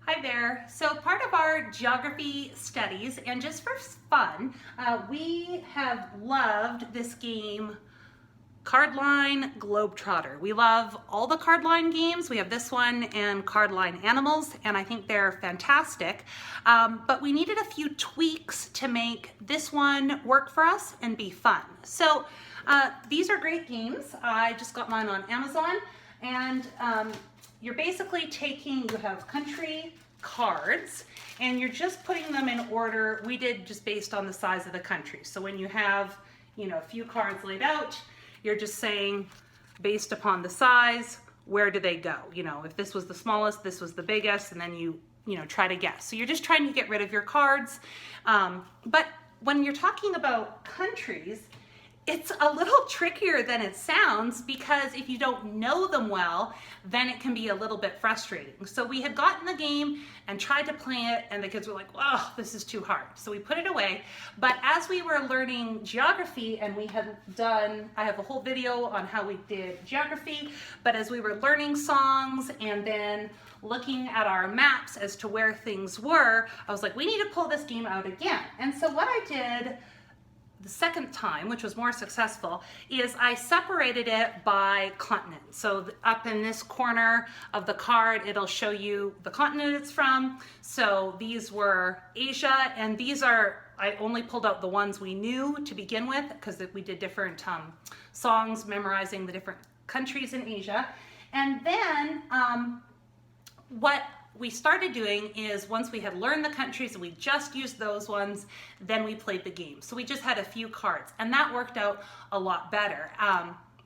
Hi there. So part of our geography studies, and just for fun, we have loved this game, Cardline Globetrotter. We love all the Cardline games. We have this one and Cardline Animals, and I think they're fantastic. But we needed a few tweaks to make this one work for us and be fun. So these are great games. I just got mine on Amazon, and you're basically taking, you have country cards, and you're just putting them in order. We did just based on the size of the country. So when you have, a few cards laid out, you're just saying, based upon the size, where do they go? If this was the smallest, this was the biggest, and then you try to guess. So you're just trying to get rid of your cards. But when you're talking about countries, it's a little trickier than it sounds, because if you don't know them well, then it can be a little bit frustrating. So we had gotten the game and tried to play it, and the kids were like, "Oh, this is too hard." So we put it away. But as we were learning geography, and we had done, I have a whole video on how we did geography, but as we were learning songs and then looking at our maps as to where things were, I was like, we need to pull this game out again. And so what I did the second time, which was more successful, is I separated it by continent. So up in this corner of the card, it'll show you the continent it's from. So these were Asia, and these are, I only pulled out the ones we knew to begin with, because we did different songs memorizing the different countries in Asia. And then what we started doing is, once we had learned the countries and we just used those ones, then we played the game. So we just had a few cards, and that worked out a lot better.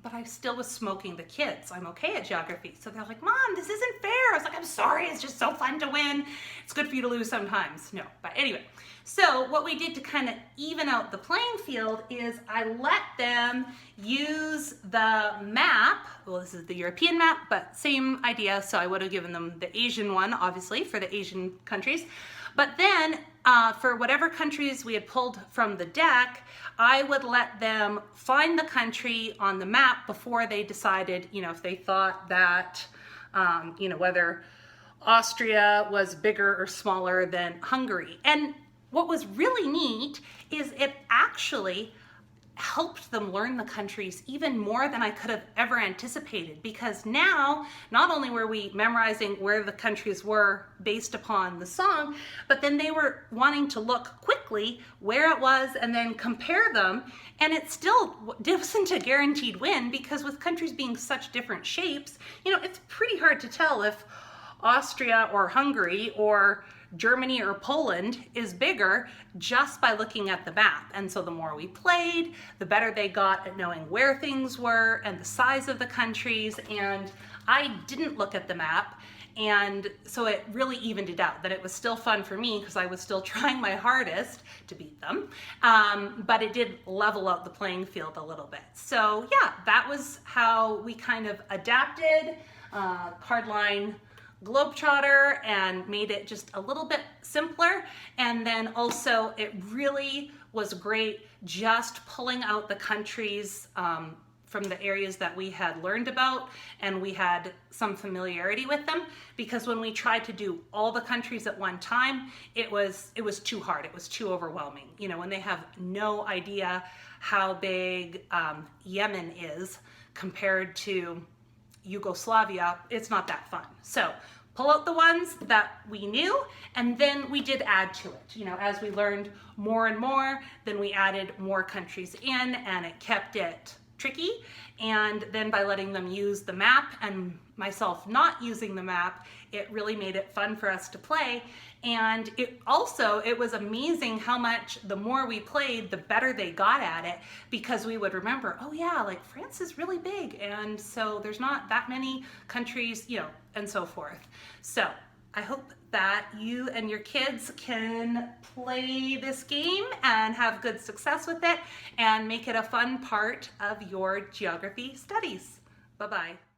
But I still was smoking the kids. I'm okay at geography. So they're like, "Mom, this isn't fair." I was like, "I'm sorry, it's just so fun to win. It's good for you to lose sometimes." No, but anyway. So what we did to kind of even out the playing field is I let them use the map. Well, this is the European map, but same idea. So I would have given them the Asian one, obviously, for the Asian countries. But then for whatever countries we had pulled from the deck, I would let them find the country on the map before they decided, if they thought that, whether Austria was bigger or smaller than Hungary. And what was really neat is it actually helped them learn the countries even more than I could have ever anticipated, because now not only were we memorizing where the countries were based upon the song, but then they were wanting to look quickly where it was and then compare them. And it still wasn't a guaranteed win, because with countries being such different shapes, it's pretty hard to tell if Austria or Hungary or Germany or Poland is bigger just by looking at the map. And so the more we played, the better they got at knowing where things were and the size of the countries. And I didn't look at the map, and so it really evened it out, that it was still fun for me because I was still trying my hardest to beat them, but it did level out the playing field a little bit. So yeah, that was how we kind of adapted Cardline Globetrotter and made it just a little bit simpler. And then also it really was great just pulling out the countries from the areas that we had learned about and we had some familiarity with them, because when we tried to do all the countries at one time, it was too hard. It was too overwhelming. When they have no idea how big Yemen is compared to Yugoslavia, it's not that fun. So pull out the ones that we knew, and then we did add to it. As we learned more and more, then we added more countries in, and it kept it tricky. And then by letting them use the map and myself not using the map, it really made it fun for us to play. And it was amazing how much the more we played, the better they got at it, because we would remember, oh yeah, like France is really big, and so there's not that many countries, and so forth. So I hope that you and your kids can play this game and have good success with it and make it a fun part of your geography studies. Bye-bye.